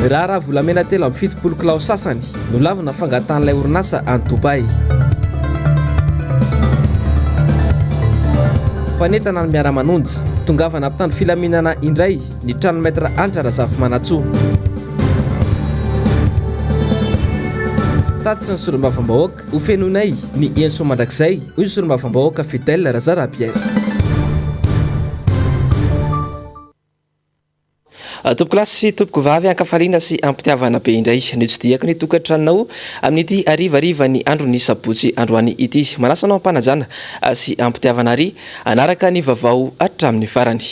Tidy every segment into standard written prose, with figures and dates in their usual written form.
raha volamena telo amin'ny fitopolo kilao sasany no lavina fangatan'ilay orinasa any Dubai. Fanentana ny miara-manonjy tongavana ampitandro filaminana indray ny tranometra antra Razafy Manatsoa. Tatitra ny solombavambahoaka ho fenonay ny Enso mandrakizay hoy solombavambahoaka Fidèle Razara Pierre. Tompoko lasy sy tompoko vavy ankafaliana sy ampitiavana be indray ny tsidihako ny tokantranonao amin'ity arivariva ny andro ny sabotsy androany ity manasanao ampanajana sy ampitiavana ary anaraka ny vavao hatramin'ny farany.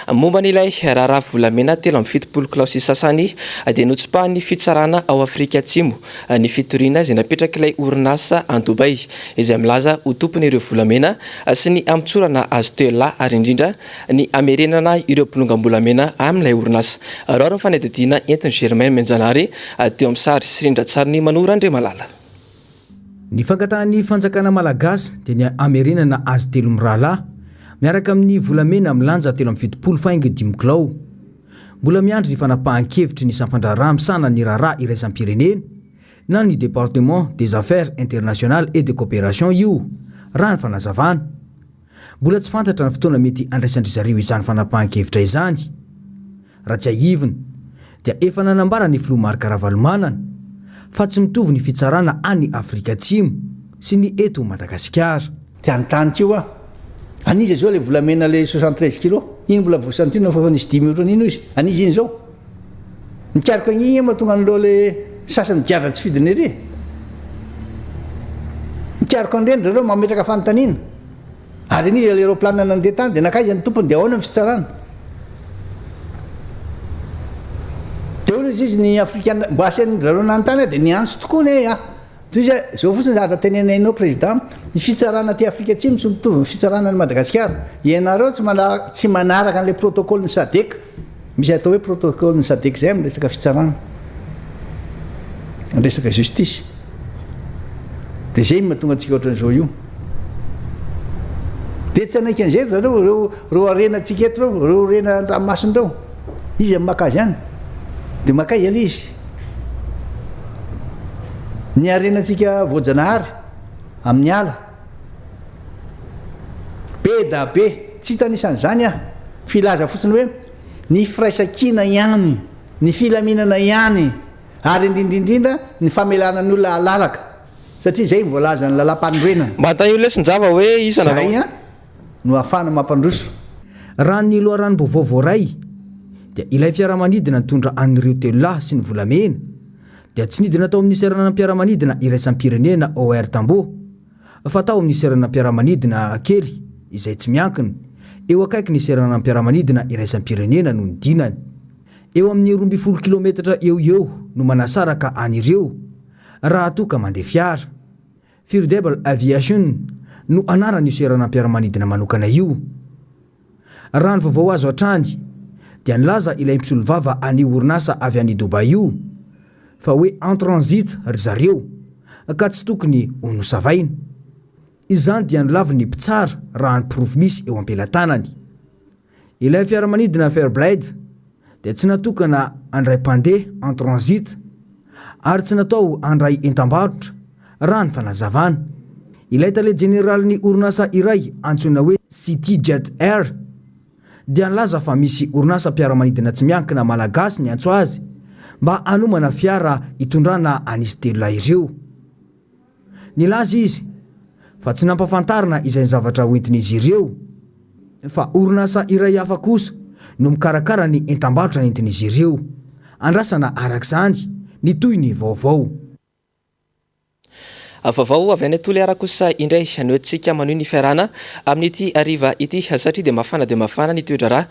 Momba n'ilay raharaha volamena telo amin'ny fitopolo kilao sy sasany dia notsipahany fitsarana ao Afrika Atsimo ny fitoriana izay napetrak'ilay orinasa any Dubai izay milaza ho tompon'ireo volamena sy ny amitsorana azo teo ary indrindra ny amerenana ireo mpilongambolamena amin'ilay orinasa. Rao ny fanadidina entiny Germain Menjanary teo amin'ny sary sy rindratsariny Manora Andriamalala. Ny fangatahany fanjakana malagasy dia ny amerenana azo telo mirahalahy miaraka amin'ny volamena milanja telo amin'ny fitopolo faingo 5 kilao. Mbola miandry ny fanapahan-kevitry ny sampandraraha misana ny raharaha iraisam-pirenena na ny département des affaires internationales et de coopération io raha ny fanazavana. Mbola tsy fantatra ny fotoana mety andraisandry zareo izany fanapahan-kevitra izany. Raha tsy ahivina dia efa nanambara ny filoha Marc Ravalomanana fa tsy mitovy ny fitsarana any Afrika Atsimo sy ny eto Madagasikara. Tiantanitra io anizy zao le volamena le 73 kilo iny mbola voasantino fa nisy 10 euro nino izy anizy iny zao mikariko igny mahatonga an'lo le sasany giadra tsy fidiny ery mikariko andreny zareo mametraka fanontaniana ary anizy le aéroplane nandeha tany dia nakaiza ny tompony dia ahoana ny fitsarana dia hono izy ny afrikana mba asiany zareo nanontany dia niantso tokoa ne toy izy zao fotsiny zahatra tenenainao président ny fitsarana ty Afrika Atsimo tsy mitovy ny fitsarana ny Madagasikara. Ianareo tsy manaraka an'ilay protocole ny SADC. Misy atao hoe protocole ny SADC zay amin'ny resaka fitsarana, amin'ny resaka justice. Dia zay mahatonga antsika ohatran'izao io. Dia tsy anaiky an'izay zareo reo arenantsika eto reo rena an-dranomasina reo. Izy amin'ny maka zany. Dia maka iala izy. Ny arenantsika Voajanahary amin'ny ala be da be tsy hitanisan'izany filaza fotsiny hoe ny firaisakina ihany ny filaminana ihany ary indrindrindrindra ny famelana ny olona alalaka satria zay voalaza ny lalam-panorenana mba ta io lesin-java hoe isana zay no ahafana mampandroso. Raha ny loharanom-baovao voaray dia ilay fiaramanidina nitondra an'ireo telo lahy sy ny volamena dia tsy nidina tao amin'ny serana mpiaramanidina iraisam-pirenena OR Tambo fa tao amin'ny serana mpiaramanidina kely izay tsy miankina eo akaiky ny serana mpiaramanidina iraisam-pirenena no nidinany. Eo amin'ny 12 kilometatra eo no manasaraka an'ireo raha toa ka mandeha fiara. Firdebal Aviation no anaran'io serana mpiaramanidina manokana io. Raha ny vaovao azo hatrany dia nilaza ilay mpisolovava any orinasa avy any Dubai io fa hoe en transit ry zareo ka tsy tokony ho nosavaina. Izany dia nilavy ny mpitsara raha ny provinisy eo am-pelatanany. Ilay fiaramanidina Fairblade dia tsy natokana andray mpandeha en transit ary tsy natao andray entam-barotra raha ny fanazavana. Ilay tale generalin'ny orinasa iray antsoina hoe City Jet Air dia nilaza fa misy orinasa mpiaramanidina tsy miankina malagasy ny antso azy mba anomana fiara itondrana anisy telo lahy ireo. Nilaza izy fa tsy nampafantarina izay zavatra hoentin'izy ireo fa orinasa iray hafa kosa no mikarakara ny entam-barotra entin'izy ireo. Andrasana arak'izany ny toy ny vaovao. Vaovao avy any Toliara kosa indray ny hoentsika manohy ny fiarana amin'ity ariva ity satria dia mafana ny toedrara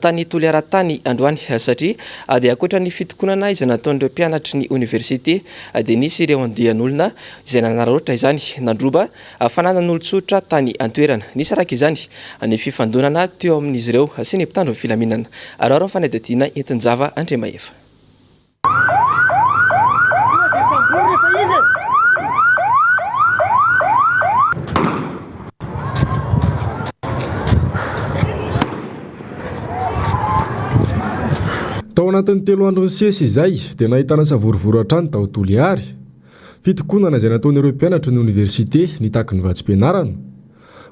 tany Toliara tany androany satria dia ankoatra ny fitokonana izay nataon'ireo mpianatry ny université dia nisy ireo andian'olona izay nanararaotra izany nandroba fananan'olon-tsotra tany antoerana. Nisy araka izany ny fifandonana teo amin'izy ireo sy ny mpitandro filaminana. Arao ny fanadidina entin-java Andriamaeva. Tao anatin'ny 3 andro ny sesy izay dia nahitana savorivory hatrany tao Toliary. Fitokonana izay nataon'ireo mpianatra ny oniversite nitaky ny vatsim-pianarana.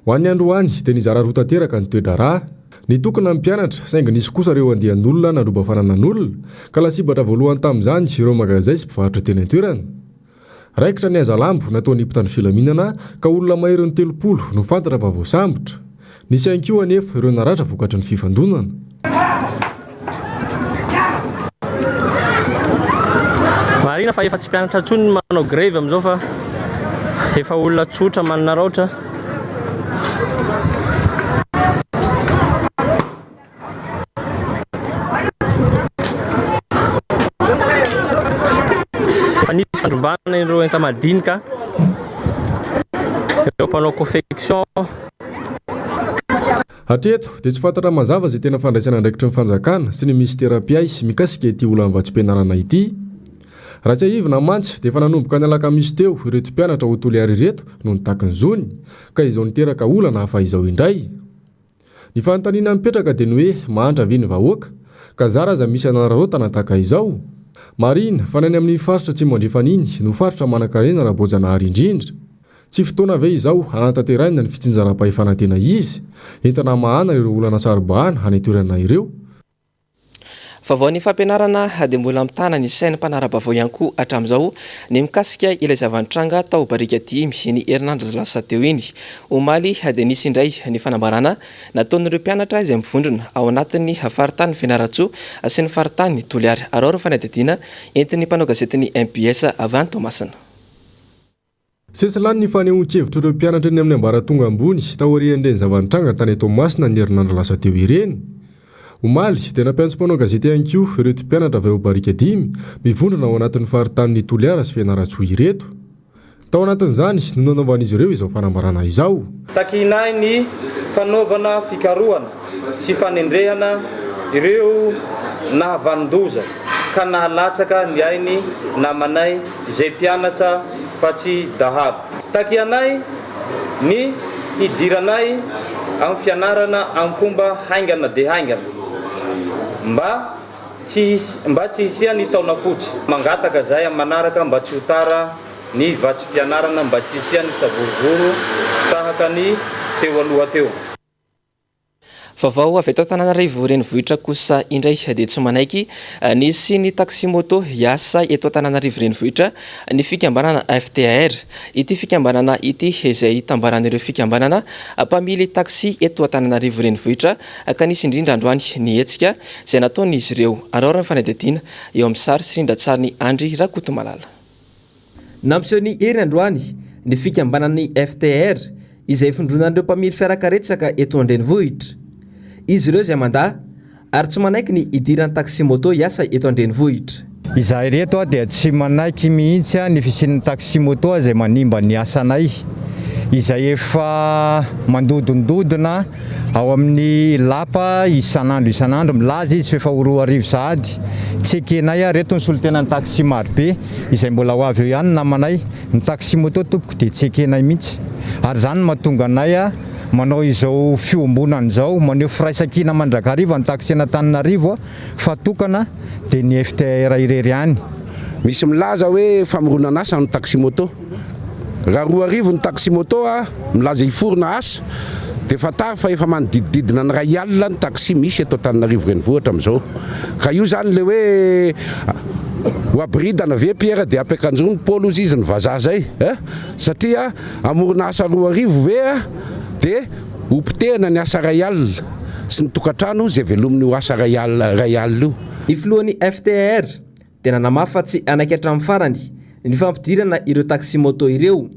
Ho an'ny androany dia nizara roa tanteraka ny toe-draharaha. Nitokana ny mpianatra saingy nisy kosa ireo andian'olona nandroba fananan'olona ka lasibatra voalohany tamin'izany ireo magazay sy mpivarotra teny an-toerana. Raikitra ny azalambo nataony mpitandro filaminana ka olona maherin'ny 30 no fantatra fa voasambotra. Nisy ankoa anefa ireo naratra vokatry ny fifandonana. Marina fa efa tsy mpianatra tsony manao grève amin'izao fa efa olona tsotra manana raotra. Fa nisy fandrombana ireo enta-madinika, ireo mpanao confection. Hatreto dia tsy fantatra mazava izay tena fandraisana andraikitry ny fanjakana sy ny ministera piaisy mikasika ity olona vatsim-pianarana ity. Raha tsy ahivina mantsy dia efa nanomboka ny alakamisy teo ireto mpianatra ho Toliary ireto no nitaky ny zony ka izao niteraka olana hafa izao indray. Ny fanontaniana mipetraka dia ny hoe mahantra ve ny vahoaka ka zara aza misy anararotana tahaka izao. Marina fa nany amin'ny faritra tsy mandrefaniny no faritra manan-karena raha Boajanahary indrindra. Tsy fotoana ve izao anatanterahina ny fitsinjaram-pahefanantena izy entana mahana ireo olana sarobahana any toerana ireo. Vaovao ny fampianarana dia mbola mitana ny sainy mpanara-bavao ihany koa hatramin'izao ny mikasika ilay zavantranga tao barika dimy ny herinandro lasa teo iny. Omaly dia nisy indray ny fanambarana nataon'ireo mpianatra izay mivondrona ao anatin'ny faritany Fianaratsoa sy ny faritany Toliary. Arao ireo fanadidina entin'ny mpanao gazetiny MPS avy any Toamasina. Sesilany ny fanehoan-kevitra ireo mpianatra ny amin'ny ambaratonga ambony taorian'ireny zavantranga tany Toamasina ny herinandro lasa teo ireny. Omaly dia nampiantso mpanao gazety ankoa ireto mpianatra avy ao barika dimy mivondrona ao anatin'ny faritany Toliara sy Fianaratsoa ireto. Tao anatin'izany no nanaovan'izy ireo izao fanambarana izao. Takinay ny fanaovana fikarohana sy fanendrehana ireo nahavandoza ka nahalatsaka ny ainy namanay izay mpianatra fa tsy dahalo. Takianay ny hidiranay amin'ny fianarana amin'ny fomba haingana dia haingana mba tsy hisiany taona fotsy. Mangataka zay amin'ny manaraka mba tsy hotara ny vatsim-pianarana mba tsy hisiany savorovoro tahaka ny teo aloha teo. Vaovao avy eto Antananarivo renivohitra kosa indray dia tsy manaiky nisy ny taxi moto hiasa eto Antananarivo renivohitra ny fikambanana FTR. Ity fikambanana ity izay tambaran'ireo fikambanana mpamily taxi eto Antananarivo renivohitra ka nisy indrindra androany ny hetsika izay nataon'izy ireo. Arao ny fanadidina eo amin'ny sary sy rindran-tsariny Andry Rakotomalala. Nampiseho ny hery androany ny fikambanan'ny FTR izay findronan'ireo mpamily fiarakaretsaka eto an-drenivohitra. Izy ireo izay mandaa ary tsy manaiky ny idiran'ny taxi moto hiasa eto an-drenivohitra. Izahay reto dia tsy manaiky mihitsy ny fisian'ny taxi moto izay manimba ny asanay. Izay efa mandodondodona ao amin'ny lapa isanandro milaza izy efa 4 sahady. Tsy ekenay reto ny solotenan'ny taxi marobe izay mbola ho avy eo ihany namanay ny taxi moto tompoko dia tsy ekenay mihitsy. Ary zany mahatonga anay manao izao fiombonana izao maneho firaisakina mandrakariva ny taxi Antananarivo fa tokana dia ny FTR irery ihany. Misy milaza hoe famoronana asa ny taxi moto. Raha 2 arivo ny taxi moto milaza hiforona asa dia fantaro fa efa manodidididina ny ray alina ny taxi misy eto Antananarivo renivohitra amin'izao. Ka io zany le hoe ho abridana ve Pierre dia ampiakanjony pôlo izy ny vazaha zay satria amorona asa 2 arivo ve dia hopitehana ny asa ray alina sy ny tokantrano izay velomin'ny ho asa ray alina io. Ny filohan'ny FTR dia nanamafy fa tsy anaiky hatramin'ny farany ny fampidirana ireo taxi moto ireo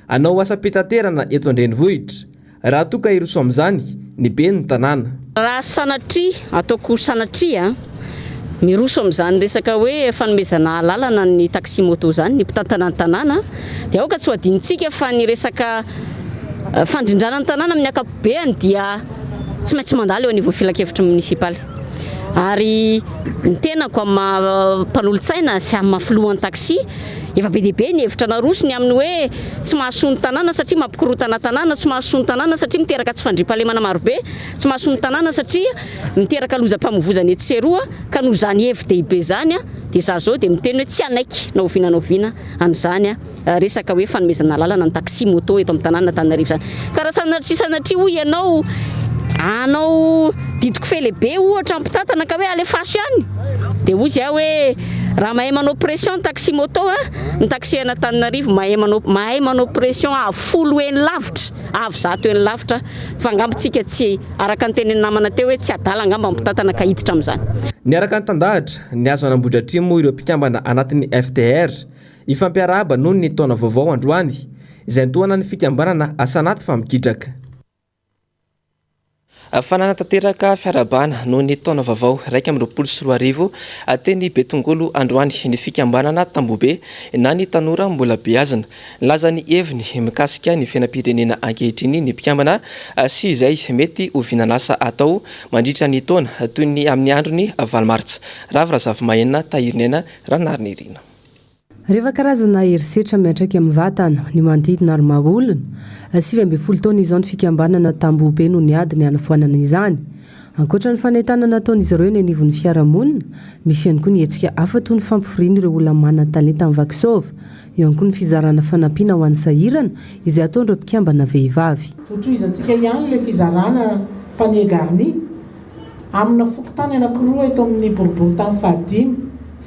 anao asa pitaterana eto an-drenivohitra raha toka iroso amin'izany ny be ny tanàna. Raha sanatria ataoko sanatria miroso amin'izany resaka hoe fanomezana lalana ny taxi moto zany ny mpitantana ny tanàna dia aoka tsy ho adinitsika fa ny resaka fandrindrana ny tanàna amin'ny akapobeany dia tsy maintsy mandalo eo anivon'ny filakevitra munisipaly. Ary ny tenako amin'ny mpanolontsaina sy amin'ny mahafilohan'ny taxi efa be deaibe ny hevitra narosiny amin'ny hoe tsy mahasony tanàna satria mampikorotana tanàna, tsy mahasony tanàna satria miteraka tsy fandriampahalemana marobe, tsy mahasony tanàna satria miteraka lozam-pamovozana etsy sy eroa ka noho zany hevi-dehibe zany dia za zao dia miteny hoe tsy anaiky na oviana an'izany resaka hoe fanomezana lalana ny taxi moto eto amin'ny tanàna Antananarivo zany. Ka raha sanatria hoy anao didiko fe lehibe ohatra ampitatana ka hoe alefaso ihany dia hoy zay hoe raha mahay manao pression taxi moto ny taxi Antananarivo mahay manao pression folo eny lavitra avy zato eny lavitra fa angambontsika tsy araka ny teneny namana teo hoe tsy adala angamba ampitatana ka hiditra amin'izany. Niaraka ny tandahatra ny azo anambodratrimo ireo mpikambana anatin'ny FTR ifampiarahaba noho ny taona vaovao androany izay nitoana ny fikambanana asanaty fa mikidraka. Fananatanteraka fiarabana noho ny taona vaovao 1 teny Betongolo androany ny fikambanana Tambobe na ny tanora mbola beazana laza ny heviny mikasika ny fiainam-pirenena ankehitriny ny mpikambana sy izay mety ho vinanasa atao mandritra ny taona toy ny amin'ny androny Valmartsa. Ravrazavy Mahenina Tahirinena Ranarina Irina. Rehefa karazana herisetra miantraika amin'ny vatana ny manodidina ary maha-olona 7 taona izao ny fikambanana Tambobe no niady ny hanafoanana izany. Ankoatra ny fanentana nataon'izy ireo ny anivon'ny fiarahamonina, misy ihany koa ny hetsika hafa toy ny fampiforiana ireo olona manana talenta amin'ny vakisova, eo ihany koa ny fizarana fanampiana ho an'ny sahirana izay ataon'ireo mpikambana vehivavy. Tohizantsika ihany ilay fizarana panier garni amina fokotany anankiroa eto amin'ny boriboritany fahadimy,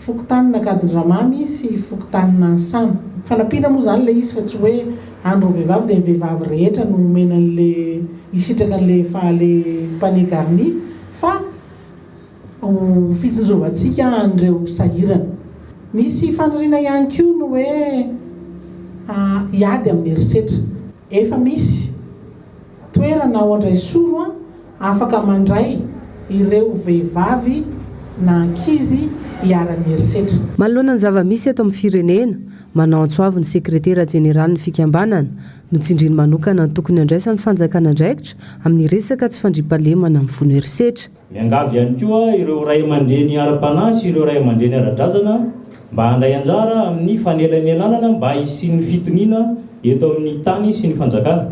fokotanina kadindramamy sy fokotanina ansamy. Fanampiana moa zany ilay izy fa tsy hoe andro vehivavy dia ny vehivavy rehetra no omena an'ilay isitraka an'ilay panier garni fa fitsinjovantsika an'ireo sahirana. Misy faniriana ihany koa no hoe hiady amin'ny herisetra. Efa misy toerana ao Andraisoro afaka mandray ireo vehivavy na ankizy hiarany herisetra. Manoloana ny zava-misy eto amin'ny firenena, manao antsoavy ny sekretera jeneraly ny fikambanana no tsindriny manokana ny tokony andraisan'ny fanjakana andraikitra amin'ny resaka tsy fandriampahalemana amin'ny vono herisetra. Miangavy ihany koa ireo ray aman-dreny ara-panasy, ireo ray aman-dreny ara-drazana mba handray anjara amin'ny fanelanelanana mba hisian'ny fitoniana eto amin'ny tany sy ny fanjakana.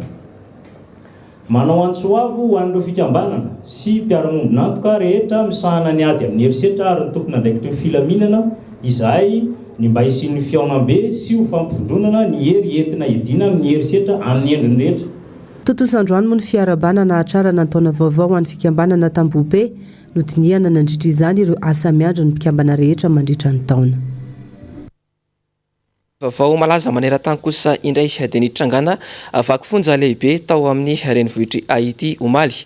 Manao antsoavy ho an'ireo fikambanana sy mpiara-mombonantoka rehetra misahana ny ady amin'ny herisetra ary ny tompony andraikitra ny filaminana izay ny mba hisian'ny fiaonam-be sy ho fampifondronana ny hery entina edina amin'ny herisetra amin'ny endriny rehetra. Totosandroany moa ny fiarabana na hatrarana ny taona vaovao ho an'ny fikambanana Tambobe no dinihana nandritra izany ireo asa miandro ny mpikambana rehetra mandritra ny taona. Vaovao malaza maneran-tany kosa indray dia nitrangana vaky fonja lehibe tao amin'ny renivohitry Haiti omaly.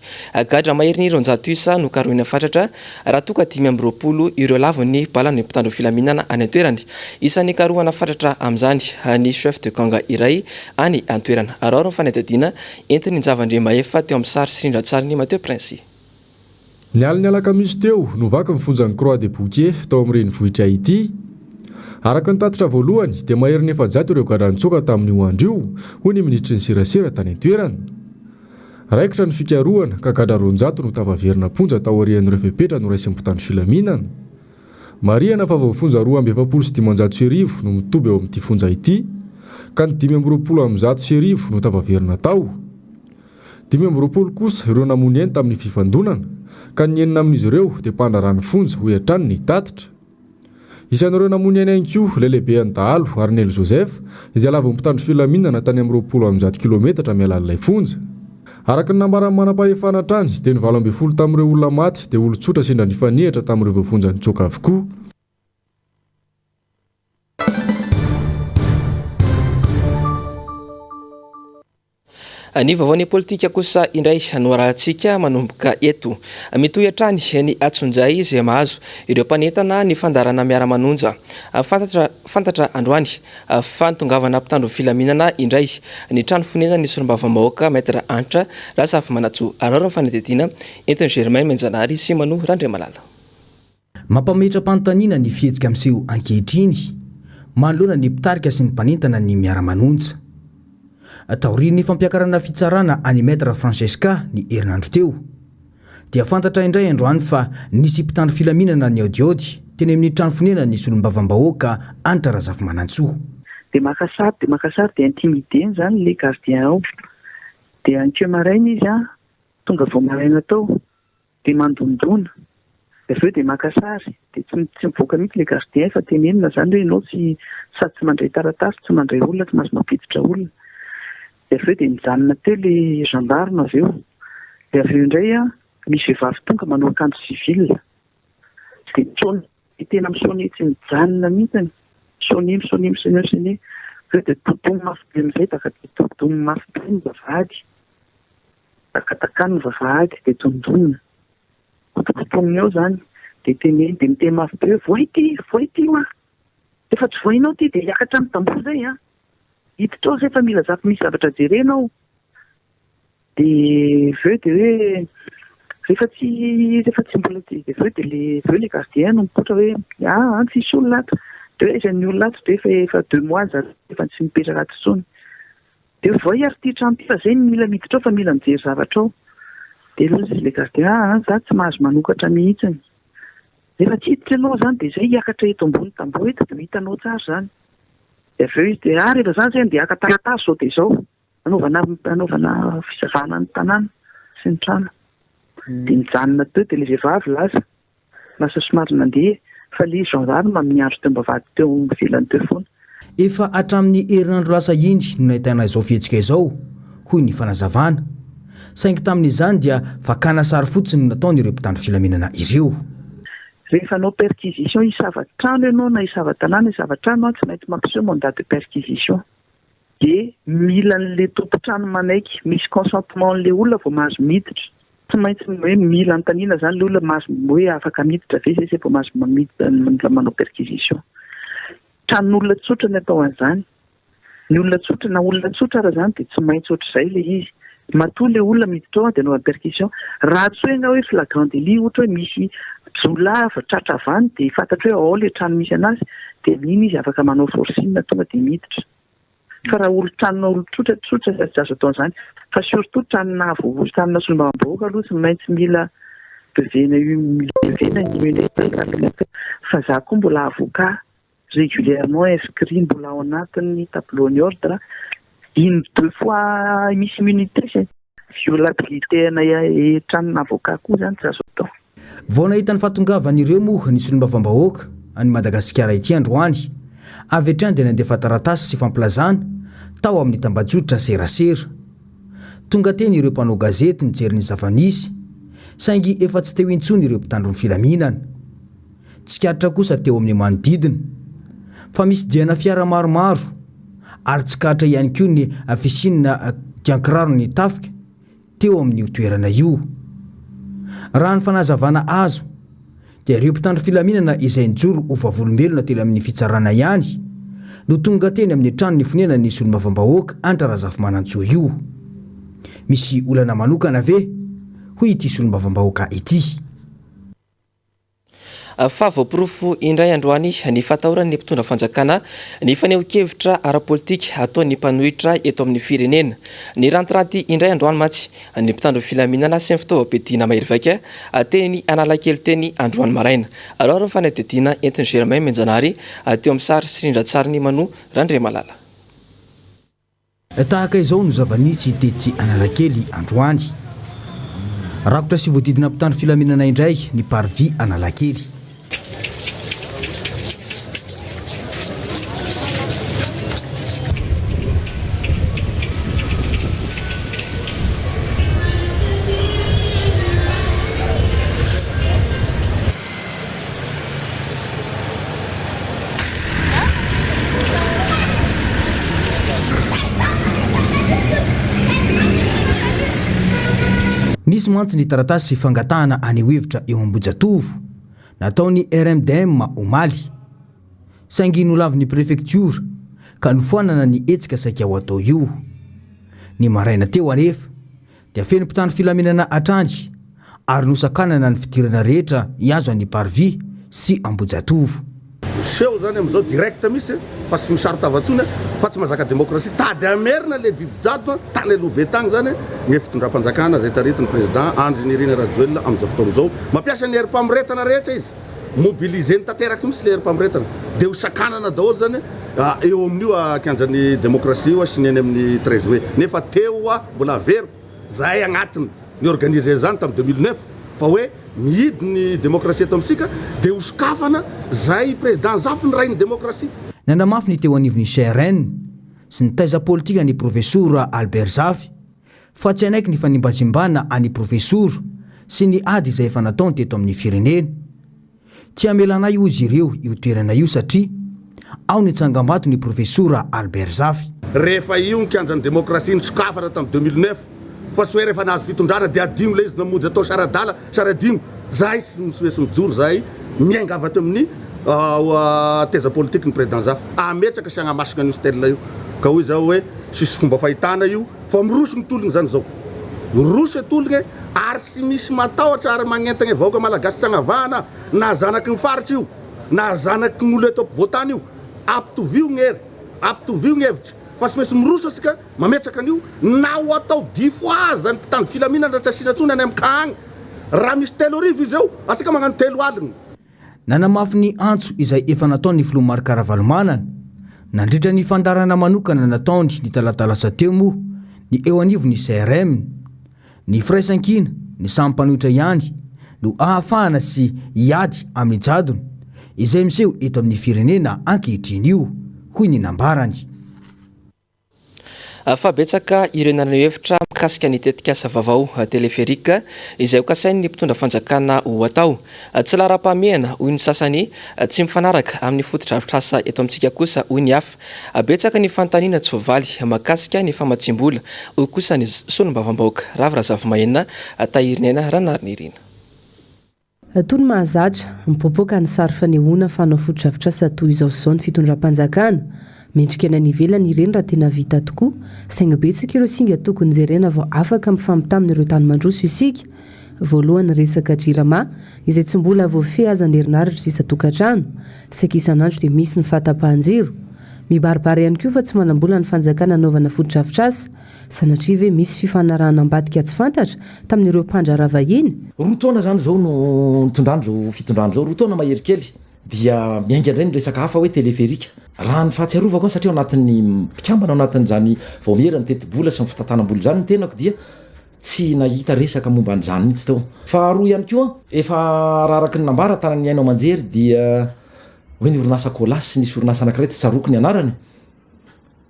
Gadra maherin'ny Ronjatoisa no karohina fatratra raha toka 520 ireo lavony bala ny mpitandro filaminana any an-toerany. Isan'ny karohana fatratra amin'izany ny chef de ganga iray any an-toerana. Arao ny fanetadiana entiny ny zavandre mahefa teo amin'ny sary sy rindratsariny Mateo Prince. Ny aliny alakamisy teo no vaky mifonjan'ny Croix de Bouquier tao amin'ny renivohitry Haiti. Araka ny tatitra voalohany dia maherin'ny 700 ireo gadran-tsoka tamin'io andro io ho ny minitry ny sirasira tany an-toerana. Raikitra ny fikarohana ka gadra 100 no tavaverina ponja tao arian'ireo fepetra no raisy mpitandro filaminana. Mariana fa vaofonja 270 no mitoby eo amin'ity fonja ity ka ny 520 no tavaverina tao. 520 kosa ireo namony eny tamin'ny fifandonana ka ny enina amin'izy ireo dia mpandrarany fonja ho hatrany ny tatitra. Isan'ireo namony eny ihany koa lehibe Antahalo Arnel Joseph izay lava mpitandro filaminana tany amin'ny 20 kilometatra mialal'ilay fonja. Araka ny nambarany manam-pahefana trany dia ny 20 tamin'ireo olona maty dia olon-tsotra sendra nifanihatra tamin'ireo voafonja nitsoka avokoa. Ny vaovao politika kosa indray noarahantsika manomboka eto. Mitohy hatrany ny atsonjay izay mahazo ireo mpanentana ny fandarana miara-manonja. Fantatra androany fantongavana mpitandro filaminana indray ny trano fonenana ny solombavambahoaka Maître Antra Lasafy Manatsoa. Arao ny fanetediana entiny Germain Menjanary sy Manu Randriamalala. Mampametra-panontaniana ny fihetsika amin'seho ankehitriny manoloana ny mpitarika sy ny mpanentana ny miara-manonja. Taorian'ny fampiakarana fitsarana any Maître Francesca ny herinandro teo dia fantatra indray androany fa nisy mpitandro filaminana ny aodiody teny amin'ny trano fonenana ny solombavambahoaka Antra Lasafy Manatsoa. dia makasary dia intimideny zany le gardien ao. Dia ankeo maraina izy tonga vao maraina tao dia mandondona. Dia avy eo dia makasary dia tsy mivoaka mihitsy le gardien fa tenenina zany hoe ianao sady tsy mandray taratasy, tsy mandray olona, tsy mahazo mampiditra olona. Dia avy eo dia mijanona teo le gendarme avy eo. Dia avy eo indray misy vehivavy tonga manao akanjo sivile. Dia tena misaonie tsy mijanona mihitsy. Misaonie. Dia totomy mafy be amin'izay totomy mafy be ny vavahady. Takatakany ny vavahady dia tondonina. Totomy eo zany dia teneny dia miteny mafy be hoe voay ty hoa. Efa tsy voainao ty dia hiakatra amin'ny tamboho zay hiditra ao zay fa mila misy zavatra jerenao. Dia veo dia hoe rehefa tsy mbola dia veo le gardien no mipotra hoe tsisy olona ato. Dia hoe iza ny olona ato dia efa 2 mois efa tsy mipetraka ato intsony. Dia voay ary ty trano ty fa zay mila miditra ao fa mila mijery zavatra ao. Dia loza le gardien za tsy mahazo manokatra mihitsy. Rehefa tsy hiditra ianao zany dia zay hiakatra eto ambony tamboho eto dia hitanao tsara zany. Dia avy eo izy dia rehefa zany zay dia taratasy zao dia izao anaovana fizavana ny tanàna sy ny trano. Dia mijanona teo dia le vehivavy lasa somary mandeha fa le gendarme miandro teo mbavady teo ivelany teo foana. Efa hatramin'ny herinandro lasa indry no nahitana izao fihetsika izao hoy ny fanazavana. Saingy tamin'izany dia fakana sary fotsiny nataon'ireo mpitandro filaminana ireo. Rehefa anao perquisition isava-trano ianao na isava-tanàna isava-trano tsy maintsy mampiseho mandat de perquisition. Dia mila n'le tompo-trano manaiky misy consentement n'le olona vao mahazo miditra. Tsy maintsy hoe mila antaniana zany le olona mahazo hoe afaka miditra ve zay vao mahazo miditra manao perquisition. Tranon'olona tsotra ny atao an'izany. Ny olona tsotra na olona tsotra raha zany dia tsy maintsy ohatr'izay le izy. Matoa le olona miditra ao dia anao perquisition. Raha tsy hoe flagrant délit ohatra hoe misy jolava tratra avany dia fantatra hoe ao le trano misy anazy dia amin'iny izy afaka manao forcing tonga dia miditra. Fa raha tranona olon-tsotra tsy azo atao an'izany. Fa surtout tranona solombavam-bahoaka aloha tsy maintsy mila bevena fa za koa mbola avocat régulièrement inscrit mbola ao anatin'ny tableau ny ordre 1-2 fois misy immunité zay. Violabilité na tranona avocat koa zany tsy azo atao. Vao nahita ny fahatongavan'ireo moa ny solombavam-bahoaka any Madagasikara ity androany. Avy hatrany dia nandefa taratasy sy fampilazana tao amin'ny tambajotra serasera. Tonga teny ireo mpanao gazety nijery ny zava-nisy saingy efa tsy teo intsony ireo mpitandro ny filaminana. Tsikatra kosa teo amin'ny manodidina fa misy diana fiara maromaro ary tsikatra ihany koa ny fisinina kiankiraro ny tafika teo amin'ny toerana io. Raha ny fanazavana azo dia ireo mpitandro filaminana izay nijoro ho vavolombelona telo amin'ny fitsarana ihany no tonga teny amin'ny trano ny fonena ny solombavam-bahoaka Andrarazafy Manantsoa io. Misy olana manokana ve hoy ity solombavam-bahoaka ity. Fa voapirofo indray androany ny fatahoran'ny mpitondra fanjakana ny faneho-kevitra ara-politika ataon'ny mpanohitra eto amin'ny firenena. Ny rantiranty indray androany matsy ny mpitandro filaminana sy ny fitaovam-piadiana mahery teny Analakely teny androany maraina. Alors fanadihadiana entiny Germain Menjanary teo amin'ny sary sy rindrantsariny Mano Randriamalala. Tahaka izao no zava-nisy tetsy Analakely androany. Rakotra sy voadidina mpitandro filaminana indray ny Parvis Analakely. Nisy mantsy ny taratasy fangatahana aneo hevitra eo Ambojatovo nataon'ny RMDM omaly saingy nolavy ny préfecture ka nofoanana ny etsika saika ho atao io. Ny maraina teo anefa dia feno mpitandro filaminana atrandry ary nosakanana ny fidirana rehetra hiazo an'ny Parvis sy Ambojatovo. Seho zany amizao direct misy fa tsy misarotavatsony fa tsy mazaka demokrasia tady amerina le didijato tany alobe tagny zany ny fitondram-panjakana zay taretin'ny président Andry Nirina Rajoelina amizao fotoana zao mampiasa ny herim-pamoretana rehetra izy mobiliseny tanteraky misy le mpamiretana dia ho sakanana daholo zany eo amin'io akanjan'ny démocratie io sy neny amin'ny 13 mai nefa teo mbola veriko zahay agnatiny ny organiser zany tamin'ny 2009 fa hoe mihidy ny démocratie eto amintsika dia ho sokafana zay président zafy ny ray ny démocratie nanamafy ny teo anivon'ny CRN sy ny taiza politika ny professeur Albert Zafy fa tsy anaiky ny fanimbazimbana any professeur sy ny ady izay efa nataony teto amin'ny firenena tsy amelanay ozy ireo io toerana io satria ao ny tsangambato ny professeur Albert Zafy rehefa io nikanjan'ny démocratie ny sokafana tamin'ny 2009 fa sy hoe rehefa nahazo fitondrana dia adimo le izy namonjy atao saradimo zahay sy misy mijoro zahay miainga avy ato amin'ny teza politique ny président Zafy ametraka sy agnamasina an'io stèle io ka hoy zao hoe sisy fomba fahitana io fa miroso ny tologny zany zao miroso tologny ary sy misy matahotra ary magnentagna vahoaka malagasy tsy agnavahana na zanaky ny faritra io na zanaky ny olo eto ampivoatany io ampitovio gny hery ampitovio gny hevitra fa sy maintsy miroso asika mametraka an'io na ho atao difo azy zany mpitandro filaminana tsy asiana tsony any amin'ny kahagny raha misy 3 arivo izy eo asika magnano 3 aligny nanamafy ny antso izay efa nataony Filomar Karavalomanana nandritra ny fandarana manokana nataony ny talatalasa teo moa ny eo anivony CRM ny firaisankina ny sampanoitra ihany no ahafahana sy iady amin'ny jadony izay miseho eto amin'ny firenena ankehitriny io hoy ny nambarany fa betsaka ireo nanahevitra mikasika ny tetikasa vaovao teleférika izay hokasainy ny mpitondra fanjakana ho atao tsy lara-pamehana hoy ny sasany tsy mifanaraka amin'ny fotodrafitrasa eto amintsika kosa hoy ny hafa betsaka ny fanontaniana tsy voavaly makasika ny famatsimbola hoy kosa ny solombavam-bahoaka Ravrazavamanena tahirinena ranariny irina tony mahazatra mipopoaka ny sary fanehoana fanao fotodrafitrasa toy izao zao ny fitondram-panjakana mendrika any ivelany ireny raha tena vita tokoa saingy betsaka ireo singa tokony jerena vao afaka mifampitamina ireo tany mandroso isika voalohany resaka jirama izay tsy mbola voafehy aza ny herinaratra sisa tokantrano saika isan'andro dia misy ny fahatapahan-jiro mibaribary ihany koa fa tsy manambola ny fanjakana anaovana fotodrafitrasa sanatria ve misy fifanarahana ambadika tsy fantatra tamin'ireo mpandrara vahiny roa taona zany zao no nitondrano fitondrano zao roa taona maherikely dia miainga indray ny resaka hafa hoe teleférika raha ny fahatsiarovako ao satria anatin'ny mpikambana anatin'izany vao miherany tetibola sy ny fitatanam-bola zany ny tenako dia tsy nahita resaka momba an'izany mihitsy tao fa roa ihany koa efa raharaky ny nambara tanany ainao manjery dia hoe ny orinasa kolasy sy nisy orinasa anankiray tsy tsaroky ny anarany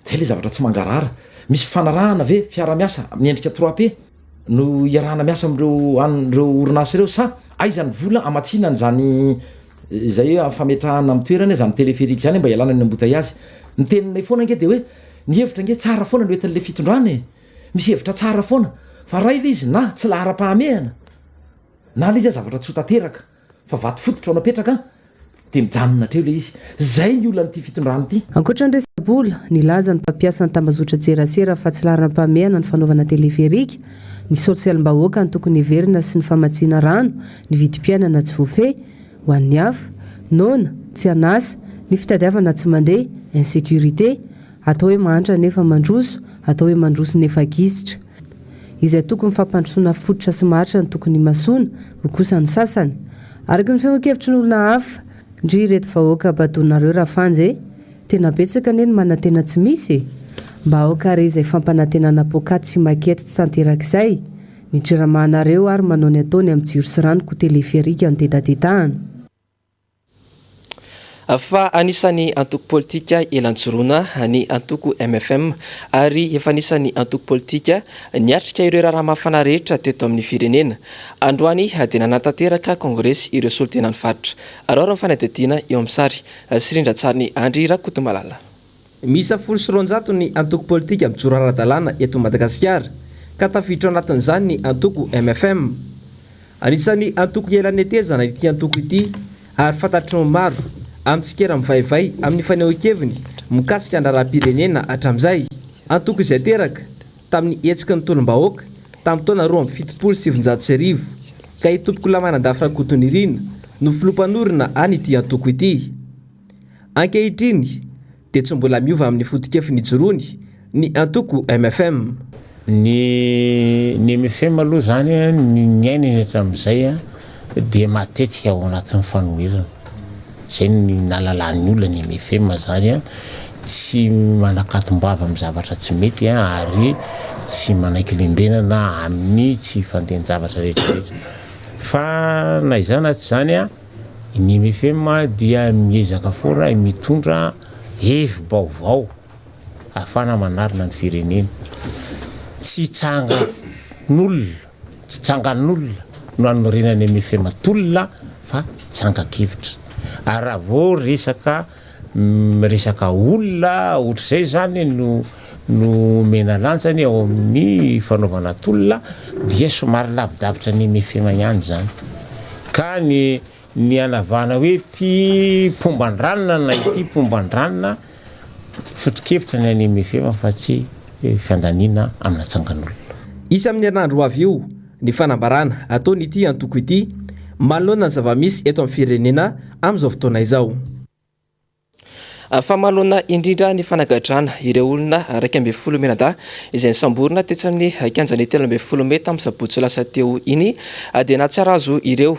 zay le zavatra tsy mangarara misy fanarahana ve fiara-miasa miendrika 3P no iarahana miasa amin'ireo orinasa ireo sa aizany vola amatsinany zany zay hoe fametrahana amin'ny toerana zany teleférika zany mba ialana ny embouteillage ny teninay foana nge dia hoe ny hevitra nge tsara foana ny oetin'le fitondrana misy hevitra tsara foana fa raha ila izy na tsy lahara-pahamehana na le izy zavatra tsy ho tanteraka fa vaty fototra ao napetraka dia mijanona treo le izy zay ny olona n'ity fitondrana ity ankoatra ny resabola nilaza ny mpampiasa ny tambazotra jerasera fa tsy lahara-pahamehana ny fanaovana teleférika ny sosialim-bahoaka ny tokony heverina sy ny famatsiana rano ny vidim-piainana tsy voafehy ho an'ny hafa nona tsy anasa ny fitadiavana tsy mandeha insécurité atao hoe mahantra nefa mandroso atao hoe mandroso nefa gizitra izay tokony fampandrosoana fototra sy maharitra ny tokony masona ho kosa ny sasany araky ny feon-kevitry n'olona hafa ndry reto vahoaka badonareo raha fanjy tena betsaka neny manantena tsy misy mba aokare izay fampanantenana pokaty sy makety tsy santerak'izay ny jiramahanareo ary manao ny ataony amin'ny jiro sy rano ko teleférika ny tetatetahana fa anisany antoko politika elanjoroana ny antoko MFM ary efa anisany antoko politika niatrika ireo raha mafana rehetra teto amin'ny firenena androany dia nanatanteraka kongresy ireo solotenany faritra arao mifanadidina eo amin'ny sary sirindra-tsariny Andry Rakotomalala misa 100 ny antoko politika mijoro ara-dalàna eto Madagasikara ka tafiditra anatin'izany ny antoko MFM anisany antoko elanetezana ity antoko ity ary fantatry maro amtsikera mivaivay amin'ny fanehoan-keviny mikasika andraram-pirenena hatramin'izay antoko izay teraka tamin'ny hetsika ny tolom-bahoaka tamin'ny taona 2007 ka itompoko lamanandafy Rakotonirina no filompanorina any ity antoko ity ankehitriny dia tsy mbola miova amin'ny foto-kefiny joroany ny antoko MFM ny MFM aloha zany ny ainy hatramin'izay dia matetika ao anatin'ny fanoherana zay ny nalalan'ny olona ny MFM zany a tsy manakatom-bava amin'ny zavatra tsy mety ary tsy manaiky lembenana amin'ny tsy fandeny zavatra rehetrarehetra fa na izana tsy zany a ny MFM dia miezaka foana mitondra hevy baovao ahafana manarina ny firenena tsy tsangan'olona tsy tsangan'olona no anorenany MFM tolona fa tsangakevitra ary raha vao resaka olona ohatr'izay zany no mena lanjany ao amin'ny fanaovana tolona dia somary lavidavitra ny MFM ihany zany ka ny anavana hoe ty pombandranona na ity pombandranona foto-kevitra ny any MFM fa tsy fandaniana amina tsangan'olona. Isa amin'ny herinandro avy io ny fanambarana ataony ity antoko ity manoloana ny zava-misy eto amin'ny firenena amin'izao fotoana izao. Fa manoloana indrindra ny fanagadrana ireo olona 12 menada izay nisamborina tetsy amin'ny kianjany 13 May tamin'ny sabotsy lasa teo iny dia nahatsara azo ireo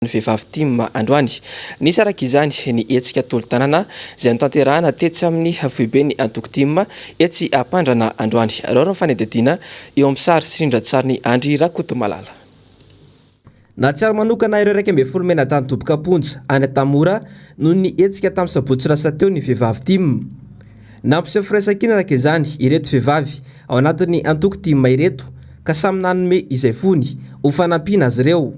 ny vehivavy tia androany. Nisy araka izany ny hetsika tolo-tanana izay notanterahana tetsy amin'ny foibe ny antoko tima etsy ampandrana androany. Rao ny fanedidina eo amin'ny sary sirindra-tsary ny Andry Rakotomalala. Nahatsara manokana ireo 12 menada nidoboka ponja any Tamora noho ny hetsika tamin'ny sabotsy lasa teo ny vehivavy tima. Nampiseho firaisan-kina araka izany ireto vehivavy ao anatin'ny antoko tima ireto ka samy nanome izay fony ho fanampiana azy ireo.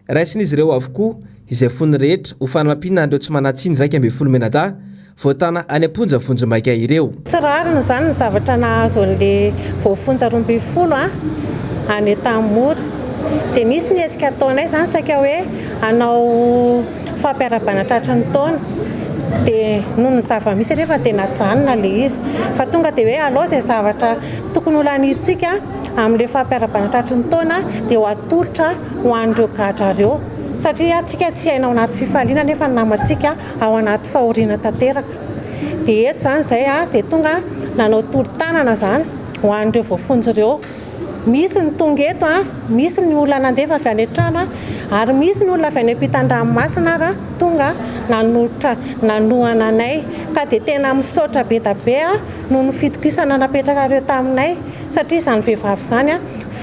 Raisin'izy ireo avokoa izay fony rehetra ho fanampiana andreo tsy manatsiny 12 menada voatana any amponja vonjy-maika ireo. Tsirarina zany ny zavatra nahazo an'le voafonja 12 any Tamora. Dia nisy ny hetsika ataonay zany saika hoe hanao fampiarabana tratra ny taona dia noho ny zava-misy rehefa dia najanona le izy fa tonga dia hoe alao izay zavatra tokony ho lanintsika amin'le fampiarabana tratra ny taona dia ho atolotra ho an'ireo gadra ireo satria atsika tsy haina ao anaty fifaliana nefa ny namantsika ao anaty fahoriana tanteraka. Dia eto zany izay dia tonga nanao tolo-tanana zany ho an'ireo voafonjy ireo. Misy ny tonga eto misy ny olona nandefa avy any an-trano ary misy ny olona avy any ampitan-dranomasina raha tonga nanohana anay ka dia tena misaotra be da be noho ny fitokisana napetraka ireo taminay satria izany vehivavy zany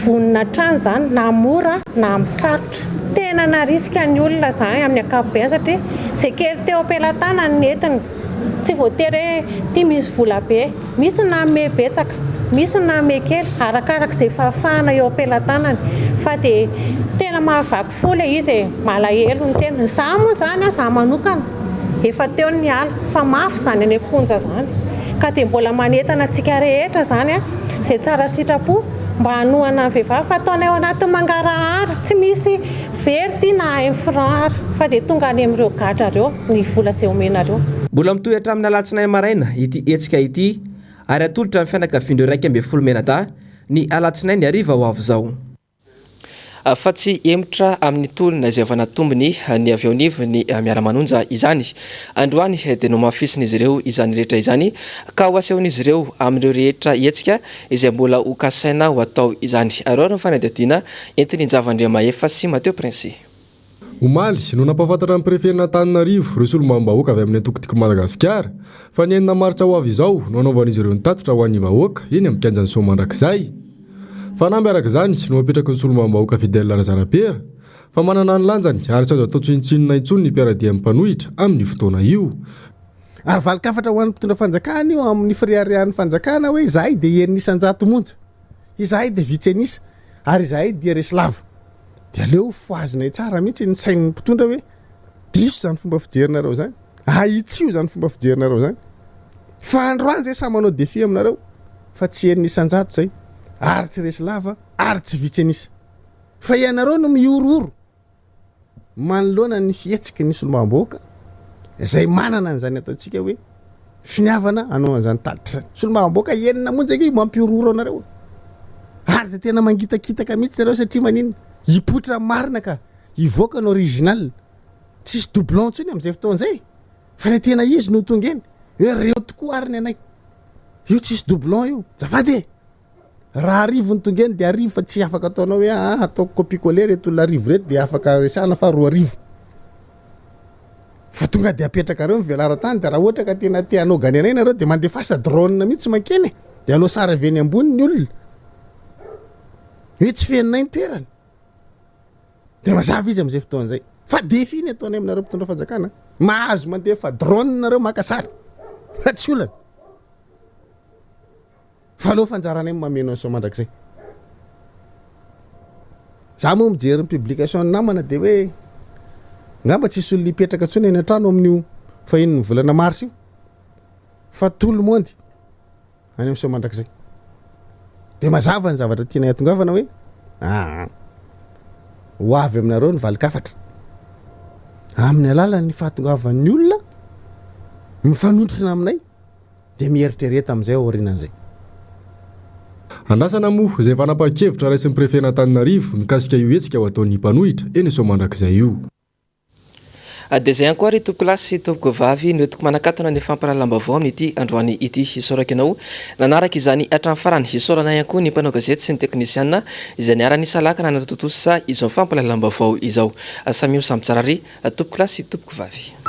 vonina trano zany na mora na misarotra. Tena narisika ny olona zany amin'ny ankapobeny satria izay kely teo am-pelatana ny entiny tsy voatery hoe ty misy vola be, misy nanome betsaka, misy nanome kely arakaraka izay fahafahana eo am-pelatanany fa dia tena mahavaky fo ilay izy malahelo ny tena. Izaho moa zany izaho manokana efa teo ny ala fa mafy zany any amponja zany ka dia mbola manentana antsika rehetra zany izay tsara sitrapo mba hanohana ny vehivavy fa ataonay ao anaty mangarahara tsy misy verty na infrahara fa dia tonga any amin'ireo gadra ireo ny vola izay omenareo. Mbola mitohatra amin'ny alatsinainy maraina ity hetsika ity ary atolotra ny fianakavian'ireo 12 menada ny alatsinainy hariva ho avy izao. Fa tsy emotra amin'ny tolona izay avy anatombony ny avy ao nivo ny miara-manonja izany. Androany dia no mahafisin'izy ireo izany rehetra izany ka ho asehon'izy ireo amin'ireo rehetra hetsika izay mbola ho kasaina ho atao izany. Ary ny fanadihadiana entiny Njavandriamahefa sy Mateo Prince. Omaly no nampafantatra amin'ny prefena Antananarivo ireo solombam-bahoaka avy amin'ny antokotiko Madagasikara fa ny enina martsa ho avy izao no anaovan'izy ireo nitatitra ho an'ny vahoaka eny amin'ny kianjan'ny Soamandrakizay. Fa namby araka izany no mapetraky ny solombam-bahoaka Fidèle Razarapera fa manana ny lanjany ary tsy azo atao tsinontsinona intsony ny mpiara-dia amin'ny mpanohitra amin'ny fotoana io. Ary valikafatra ho an'ny mpitondra fanjakana io amin'ny firiarian'ny fanjakana hoe izahay dia enina isan-jato monja, izahay dia vitsy enisa ary izahay dia resy lava. Dia aleo foazinay tsara mihitsy ny sain'ny mpitondra hoe diso zany fomba fijerinareo zany, ahitsio zany fomba fijerinareo zany. Fa androany zay samy manao défi aminareo fa tsy enina isan-jato zay ary tsy resy lava ary tsy vitsy enisa. Fa ianareo no miororo manoloana ny fihetsika ny solombam-bahoaka izay manana an'izany ataontsika hoe finiavana anao an'izany tatitra. Solombam-bahoaka enina monja ky mampiororo anareo ary dia tena mangitakitaka mihitsy zareo satria manino hipotra marina ka hivoaka ny original tsisy doublon ntsony amin'izay fotoan'izay fa ilay tena izy no tonga eny hoe reo tokoa ary ny anay io tsisy doublon io zafady raha arivo ny tonga eny dia arivo fa tsy afaka ataonao hoe ataoko copie-coller reto olona arivo reto dia afaka resahana fa 2 arivo fa tonga dia apetraka reo mivelara-tany dia raha ohatra ka tena te-anao ganenay nareo dia mandefasa drone mihitsy makeny dia alao sara avy eny ambony ny olona hoe tsy feninay ny toerana dia mazava izy amin'izay fotoan'izay fa defi iny ataonay aminareo mpitondra fanjakana mahazo mandeha fa drone nareo maka sary fa tsy olana fa aleo fanjaranay mameno an'izao mandrakizay za moa mijery ny publication namana dia hoe ngamba tsisy olona hipetraka ntsony eny an-trano amin'io fa ino ny volana mars io fa tout le monde any amin'izao mandrakizay dia mazava ny zavatra tianay atongavana hoe ho avy aminareo ny valikafatra amin'ny alalan'ny fahatongavan'ny olona mifanontrina aminay dia mieritrereta amin'izay aorianan'izay anasana moa izay fanapa-kevitra raisin'ny préfet n'Antananarivo mikasika io hetsika ho ataon'ny mpanohitra eny izao mandrakizay io. Dia zay ankory tompoko lahy sy tompoko vavy no toko manakatona ny fampalalam-baovao amin'ity androany ity hisoraka ianao nanaraka izany hatramin'ny farany hisorana ihany koa ny mpanao gazety sy ny teknisiana izay niarany salakana natotosa izao fampalalam-baovao izao. Samio samy tsara ry tompoko lahy sy tompoko vavy.